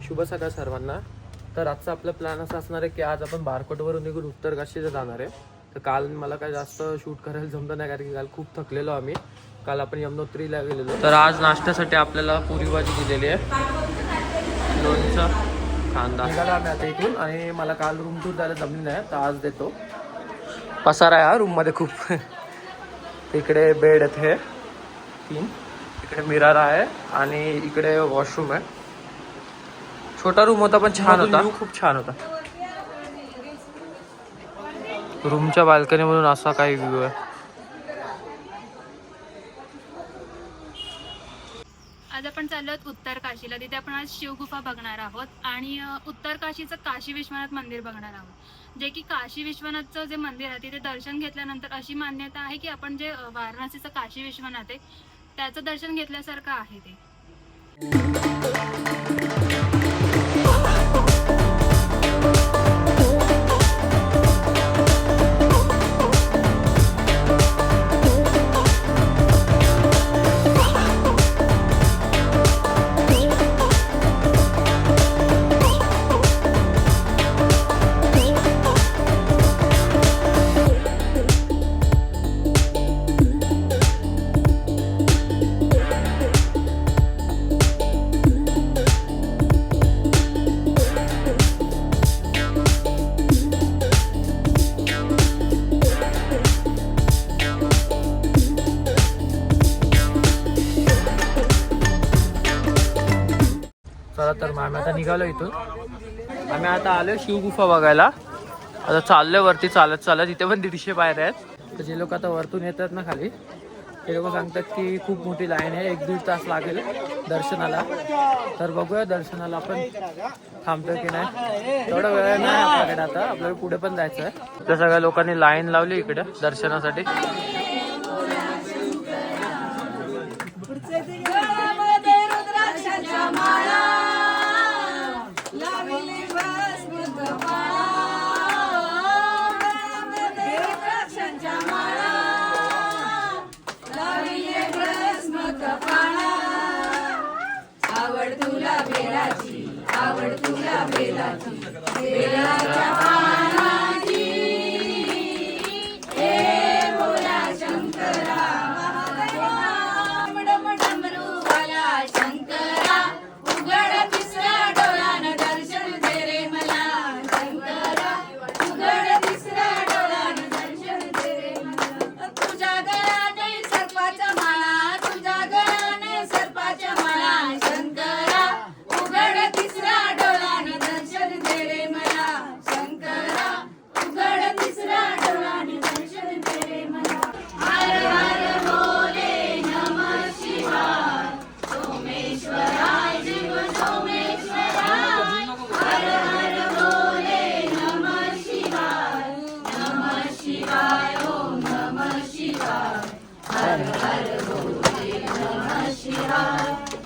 शुभ सकाळ सर्वांना. तर आजचा आपला प्लॅन असा असणार आहे की आज आपण बारकोटवरून निघून उत्तर काशीला जाणार आहे. तर काल मला काय जास्त शूट करायला जमलं नाही कारण की काल खूप थकलेलो आम्ही. काल आपण यमुनोत्रीला गेलेलो. तर आज नाश्त्यासाठी आपल्याला पुरी भाजी दिलेली आहे, लोणचं, कांदा. निघालो आम्ही आता इथून आणि मला काल रूम टूर द्यायला जमली नाही तर आज देतो. पसारा आहे हा रूममध्ये खूप. इकडे बेड आहेत हे 3, इकडे मिरर आहे आणि इकडे वॉशरूम आहे. छोटा रूम होता पण छान होता, खूप छान होता. रूमच्या बाल्कनी मधून असा काही व्ह्यू आहे. आज आपण चाललो आहोत उत्तर काशीला. तिथे आपण आज शिवगुफा बघणार आहोत आणि उत्तर काशीचं काशी विश्वनाथ मंदिर बघणार आहोत. जे की काशी विश्वनाथचं जे मंदिर आहे तिथे दर्शन घेतल्यानंतर अशी मान्यता आहे की आपण जे वाराणसीचं काशी विश्वनाथ आहे त्याचं दर्शन घेतल्यासारखं आहे ते. चला तर मग आम्ही आता निघालो इथून. आम्ही आता आलो शिवगुफा बघायला. आता चाललोय वरती चालत इथे पण 150 पायऱ्या आहेत. तर जे लोक आता वरतून येतात ना खाली ते लोक सांगतात की खूप मोठी लाईन आहे, 1-1.5 तास लागेल दर्शनाला. तर बघूया दर्शनाला आपण थांबतो की नाही. तेवढा वेळ नाही आपल्याकडे, आता आपल्याला पुढे पण जायचं आहे. तर सगळ्या लोकांनी लाईन लावली इकडे दर्शनासाठी.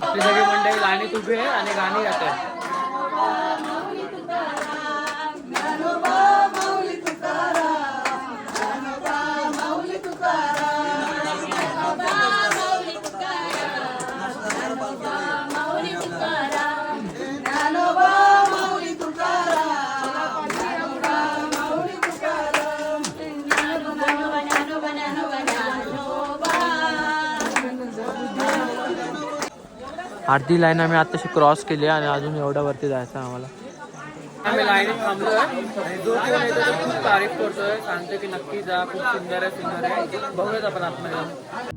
आपली सगळी मंडळी लाईनीत उभी आहे आणि गाणी गात आहे. अर्धी लाईन आम्ही आताशी क्रॉस केली आणि अजून एवढ्या वरती जायचं आम्हाला. आम्ही लाईनीत थांबलोय आणि जो कोण येतो तो खूप तारीफ करतोय, सांगतो की नक्की जा, खूप सुंदर आहे. बघूयात आपण आतमध्ये.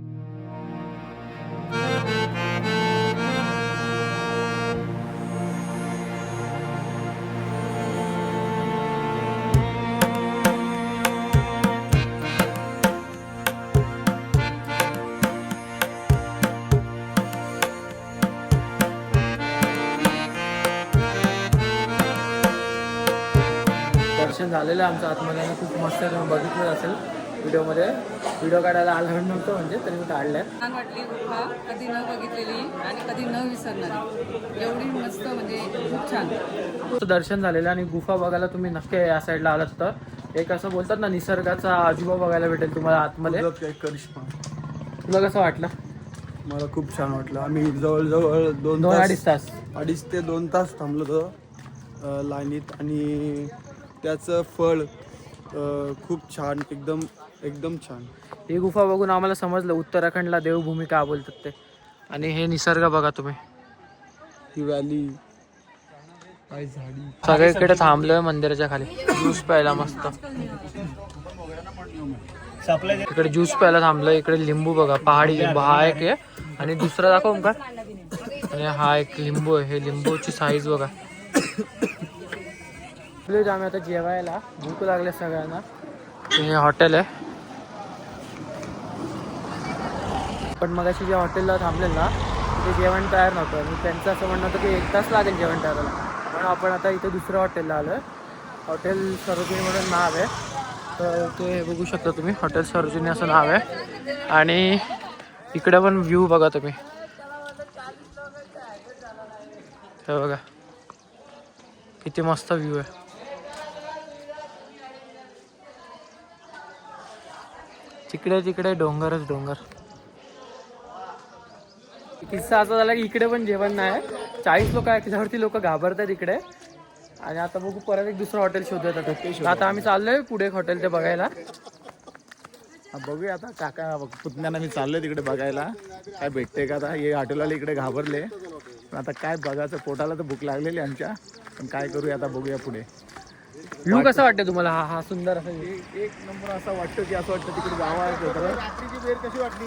दर्शन झालेलं आहे आमचं आतमध्ये आणि खूप मस्त आहे. तुम्ही बघितलं असेल व्हिडिओमध्ये. व्हिडिओ काढायला आलं नव्हतं म्हणजे तरी मी काढलंय. छान वाटली गुफा, कधी न बघितलेली आणि कधी न विसरणारी. एवढी मस्त, म्हणजे खूप छान दर्शन झालेलं आणि गुफा बघायला तुम्ही नक्की या साईडला आलात तर एक असं बोलतात ना निसर्गाचा अजिबा बघायला भेटेल तुम्हाला आतमध्ये. तुला कसं वाटलं? मला खूप छान वाटलं. आम्ही जवळजवळ दोन अडीच तास 2.5 ते 2 तास थांबलो होतो लाईनीत आणि त्याचं फळ खूप छान, एकदम छान. ही गुफा बघून आम्हाला समजलं उत्तराखंडला देवभूमी का बोलतात ते. आणि हे निसर्ग बघा तुम्ही, ही व्हॅली, काय झाडी. सगळीकडे थांबलोय मंदिराच्या खाली ज्यूस प्यायला मस्त. इकडे ज्यूस प्यायला थांबलोय. इकडे लिंबू बघा, पहाडी लिंबू हा एक आहे आणि दुसरा दाखव का. आणि हा एक लिंबू आहे. हे लिंबूची साईज बघा. आम्ही आता जेवायला, भूक लागले सगळ्यांना. हे हॉटेल आहे. पण मग अशी जे हॉटेलला थांबलेल ना तिथे जेवण तयार नव्हतं आणि त्यांचं असं म्हणणं होतं की 1 तास लागेल जेवण तयार व्हायला. पण आपण आता इथे दुसऱ्या हॉटेलला आलो आहे. हॉटेल सरोजिनी म्हणून नाव आहे. तर ते बघू शकता तुम्ही, हॉटेल सरोजिनी असं नाव आहे. आणि इकडे पण व्ह्यू बघा तुम्ही, हे बघा किती मस्त व्ह्यू आहे. तिकडे तिकडे डोंगरच डोंगर. किस्सा असा झाला की इकडे पण जेवण नाही. 40 लोक आहेत, त्याच्यावरती लोक घाबरतात इकडे. आणि आता बघू परत एक दुसरं हॉटेल शोधत आता. आता आम्ही चाललोय पुढे एक हॉटेल ते बघायला. बघूया आता काका पुतण्याला मी चाललोय तिकडे बघायला काय भेटते का. आता हे हॉटेलवाले इकडे घाबरले, पण आता काय बघायचं, पोटाला तर भूक लागलेली आमच्या. पण काय करूया आता, बघूया पुढे. व्ह्यू कसा वाटतं तुम्हाला? हा हा सुंदर असा view. एक नंबर असं वाटतं की असं वाटतं तिकडे जावं. रात्रीची वेळ कशी वाटली?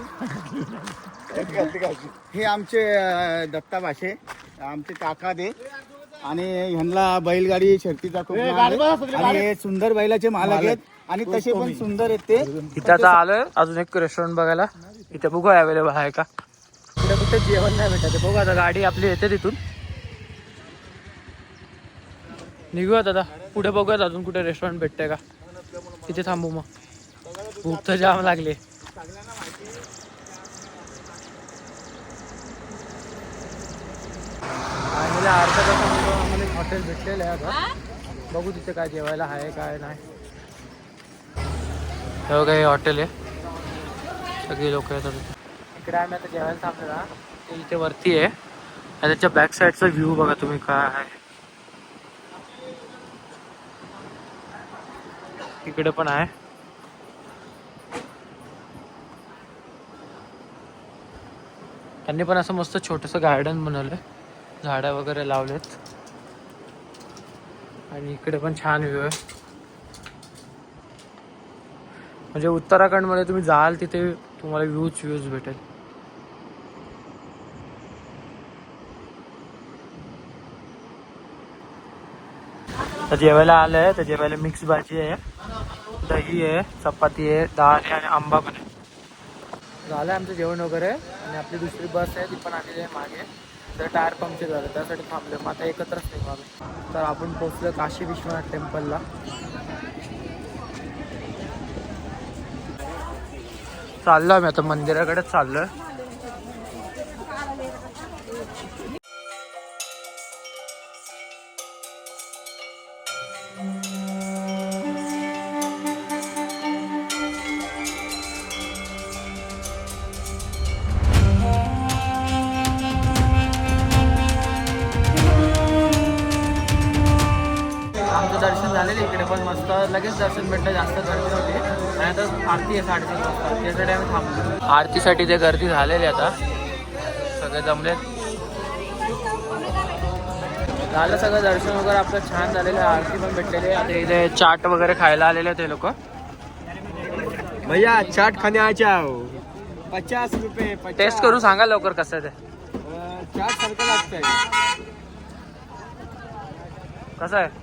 हे आमचे दत्ता भाषे, आमचे काका दे. आणि ह्यांना बैलगाडी शर्तीचा खूप नाद आहे. आणि हे सुंदर बैलाचे मालक आहेत आणि तसे पण सुंदर आहेत ते. इथे आता आलोय अजून एक रेस्टॉरंट बघायला. इथे बघू अवेलेबल आहे का. इकडे कुठे जेवण नाही भेटत. बघू आता गाडी आपली येते तिथून. निघूयात आता पुढे, बघूयात अजून कुठे रेस्टॉरंट भेटते का. तिथे थांबू मग, भूक तर जाम लागली. आणि अर्धा तासामध्ये आम्हाला एक हॉटेल भेटलेलं आहे. आता बघू तिथे काय जेवायला आहे काय नाही. हे बघा हे हॉटेल आहे, सगळी लोक येतात. इकडे आम्ही आता जेवायला थांबलो ना, ते इथे वरती आहे. आणि त्याच्या बॅक साईडचा व्ह्यू बघा तुम्ही काय आहे. इकडे पण आहे. त्यांनी पण असं मस्त छोटंसं गार्डन बनवलंय, झाडं वगैरे लावलेत. आणि इकडे पण छान व्ह्यू आहे. म्हणजे उत्तराखंडमध्ये तुम्ही जाल तिथे तुम्हाला व्ह्यूज भेटेल. तर जेवायला आलंय. तर जेवायला मिक्स भाजी आहे, दही आहे, चपाती आहे, डाळ आहे आणि आंबा पण आहे. झालं आमचं जेवण वगैरे. आणि आपली दुसरी बस आहे ती पण आलेली आहे मागे. तर टायर पंक्चर झालं, त्यासाठी थांबलो. मग आता एकत्रच निघू आम्ही. तर आपण पोहोचलो काशी विश्वनाथ टेम्पलला. चाललो आम्ही आता मंदिराकडेच चाललोय. दर्शन झालेले इकडे पण मस्त, लगेच दर्शन भेटलं. जास्त गर्दी होती. आणि आता आरती आहे 3:30 वाजता, त्यासाठी आम्ही थांबलो. आरतीसाठी ते गर्दी झालेली आता, सगळे जमलेत. झालं सगळं दर्शन वगैरे आपलं छान झालेलं आहे. आरती पण भेटलेली आहे. आता इथे चाट वगैरे खायला आलेले आहेत हे लोक. भैया चाट खाने आ जाओ. 50 रुपये. टेस्ट करून सांगा लवकर कसं आहे ते. चाट सारखं लागतंय. कसं आहे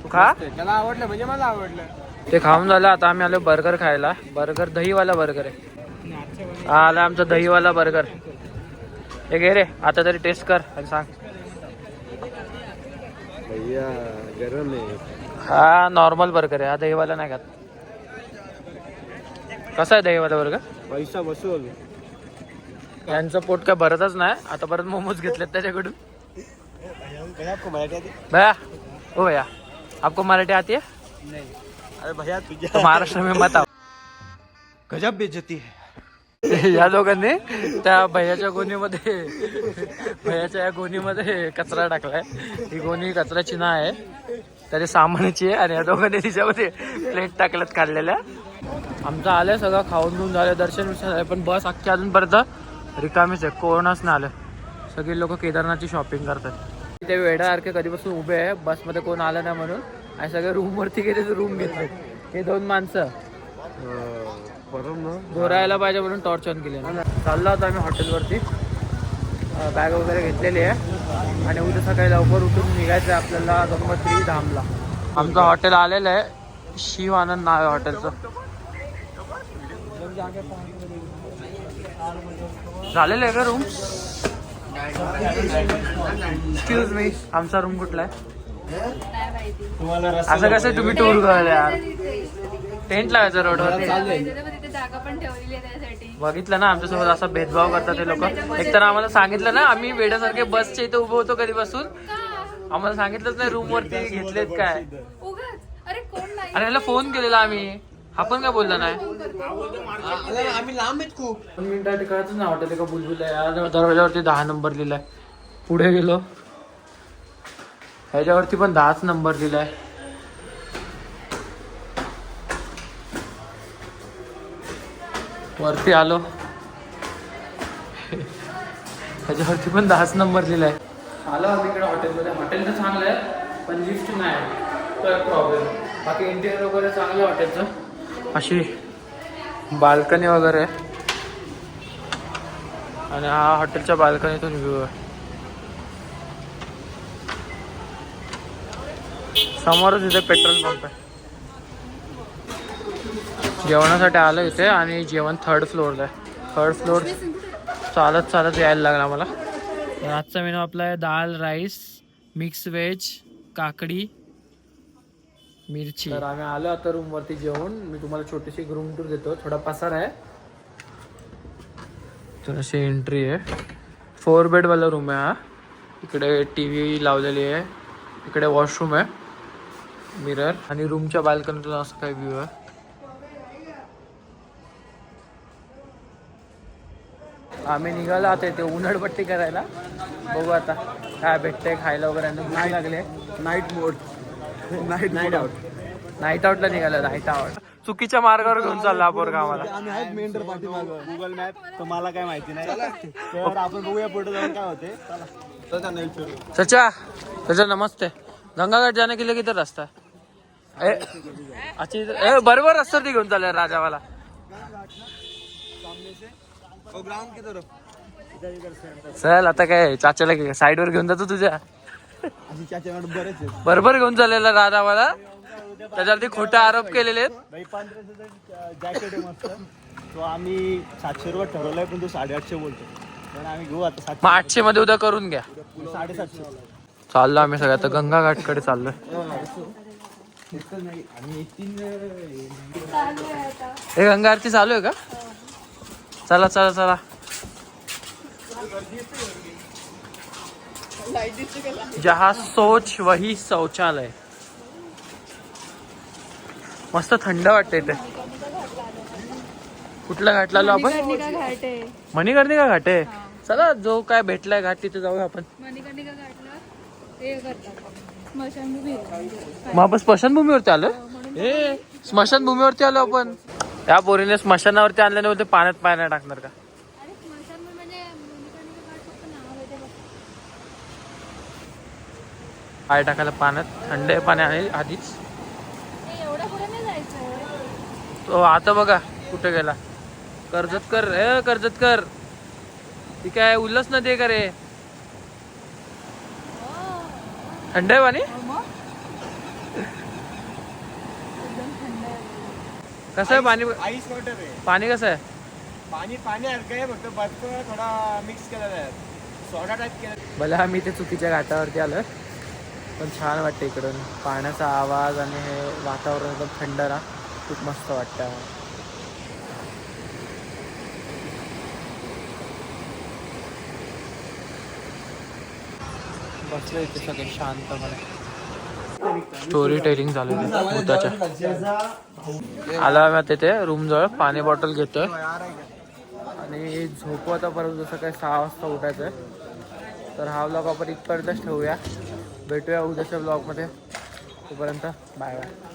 तू खा. त्याला आवडलं म्हणजे मला आवडलं. ते खाऊन झालं. आता आम्ही आलो बर्गर खायला. बर्गर दहीवाला बर्गर आहे. हा आला आमचा दहीवाला बर्गर. हे घे रे, आता तरी टेस्ट कर आणि सांग. भैया गरम आहे. हा नॉर्मल बर्गर आहे, हा दहीवाला नाही खात. कसा आहे दहीवाला बर्गर? पैसा वसूल. यांचं पोट काय भरतच नाही. आता परत मोमोज घेतलेत त्याच्याकडून. भैया ओ भैया आपको मराठी आती है? अरे भैया तुझ्या तो महाराष्ट्र में मत आओ. गजब बेइज्जती है. या दोघांनी त्या भैयाच्या या गोणीमध्ये कचरा टाकलाय. ही गोणी कचऱ्याची नाही आहे, त्याची सामानाची आहे. आणि या दोघांनी तिच्यामध्ये प्लेट टाकल्यात काढलेल्या. आमचं आलंय सगळं खाऊन घेऊन झालं, दर्शन विषय झालं, पण बस अख्खी अजूनपर्यंत रिकामीच आहे, कोणाच नाही आलं. सगळे लोक केदारनाथची शॉपिंग करतात. ते वेड्यासारखे कधीपासून उभे आहे बसमध्ये, कोण आलं नाही म्हणून. आणि सगळे रूमवरती गेले, रूम घेतले. हे 2 माणसं गोरायला पाहिजे म्हणून टॉर्च ऑन केले. चाललो होतो आम्ही हॉटेलवरती, बॅग वगैरे घेतलेली आहे. आणि उद्या सकाळी लवकर उठून निघायचं आहे आपल्याला गंगोत्री धामला. आमचं हॉटेल आलेलं आहे, शिव आनंद नाव आहे हॉटेलचं. झालेलं आहे का रूम? एक्सक्यूज मी, आमचा रूम कुठला आहे? असं कसं तुम्ही टूर करायला यार? टेंट लावायचं रोडवर. जागा पण ठेवलेली आहे त्यासाठी. बघितलं ना आमच्यासोबत असा भेदभाव करतात ते लोक. एक तर आम्हाला सांगितलं ना, आम्ही वेड्यासारखे बसच्या इथे उभं होतो कधीपासून. आम्हाला सांगितलंच नाही रूम वरती घेतलेत काय. अरे कोण नाही, अरे ह्याला फोन केलेला आम्ही, आपण काय बोलला नाही. आम्ही लांब आहेत खूप. 2 मिनिटात कळतच नाही हॉटेल का बुलबुल आहे. दरवाजावरती 10 नंबर लिहिलाय. पुढे गेलो, ह्याच्यावरती पण 10च नंबर लिहिलाय. वरती आलो, ह्याच्यावरती पण 10च नंबर लिहिलाय. आलो आम्ही इकडे हॉटेलमध्ये. हॉटेल तर चांगलं आहे, पण लिफ्ट नाही, तर प्रॉब्लेम. बाकी इंटिरियर वगैरे चांगलं आहे हॉटेलचं. अशी बाल्कनी वगैरे आहे. आणि हा हॉटेलच्या बाल्कनीतून व्ह्यू आहे. समोरच इथे पेट्रोल पंप आहे. जेवणासाठी आलं इथे, आणि जेवण 3rd फ्लोअरला आहे. 3rd फ्लोअर चालत यायला लागला मला. आजचा मेनू आपला आहे दाल राईस, मिक्स व्हेज, काकडी, मिरची. तर आम्ही आलो आता रूमवरती जेवून. मी तुम्हाला छोटीशी रूम टूर देतो. थोडा पसार आहे, तर अशी एंट्री आहे. 4 बेडवाला रूम आहे हा. इकडे TV लावलेली आहे, इकडे वॉशरूम आहे, मिरर, आणि रूमच्या बाल्कनीतून असं काही व्ह्यू आहे. आम्ही निघालो आता इथे उन्हाळपट्टी करायला. बघू आता काय भेटतंय खायला वगैरे. नाही लागले नाईट मोड, नाईट आउट. नाईट आउटला निघालं. नाईट आउट चुकीच्या मार्गावर घेऊन चालला आपण आम्हाला. आम्ही आहेत मेंढर पाठीमागं. गुगल मॅप तुम्हाला काय माहिती नाही, तर आपण बघूया पुढे जाऊन काय होते. चाचा नमस्ते. गंगाघाट जाने के लिए किधर रास्ता है? अच्छा बरोबर रस्ता ती घेऊन चालला राजावाला. ग्राउंड की तरफ. चल आता काय चाचाला साईडवर घेऊन जातो तुझ्या. बरेच आहेत. बरोबर घेऊन चाललेला राजावाला. त्याच्यावरती खोटे आरोप केलेले आहेत. जॅकेट आहे मस्त. तो आम्ही 700 रुपये ठरवलाय, पण तो 850 बोलतो. पण आम्ही घेऊ आता 700. मग 800 मध्ये उद्या करून घ्या. 750. चाललो आम्ही सगळ्या आता गंगाघाटकडे चाललोय. हे गंगा आरती चालू आहे का? चला चला चला. जहा सोच वही शौचालय. मस्त थंड वाटते इथे. कुठला घाट लागलो आपण? घाट आहे. मणिकर्णिका घाट आहे. चला जो काय भेटलाय घाट तिथे जाऊया आपण. मणिकर्णिका घाटला हे करतात स्मशानभूमी. मग आपण स्मशानभूमीवरती आलो. स्मशानभूमीवरती आलो आपण. त्या पोरीने स्मशानावरती आणल्याने होते, पाण्यात पाय नाही टाकणार का? अरे स्मशानभूमी म्हणजे मणिकर्णिका घाट फक्त नाव आहे ते बघ. पाय टाकायला पाण्यात. थंड आहे पाणी आहे आधीच. हे एवढं पुढे नाही जायचं. तो आता बघा कुठे गेला. कर्जतकर. कर्जतकर ती काय उल्हास नदी आहे का रे? थंड आहे पाणी. कसं आहे पाणी? आईस वॉटर आहे. पाणी कसं आहे? पाणी हलकं आहे, फक्त बर्फ थोडा मिक्स केलेला आहे, सोडा टाईप केला. भले आम्ही इथे चुकीच्या घाटावरती आलोय, पण छान वाटतं इकडून. पाण्याचा आवाज आणि हे वातावरण एकदम थंड ना, खूप मस्त वाटतं. बसलो इथे सगळे शांतपणे. स्टोरी टेलिंग चालू आहे भूताच्या. आला आम्ही तिथे रूम जवळ, पाणी बॉटल घेतोय आणि झोपू आता परत जसं काय 6 वाजता उठायचं आहे. तर हा व्लॉग आपण इथपर्यंतच ठेवूया. भेटूया उद्याच्या व्लॉगमध्ये. तोपर्यंत बाय बाय.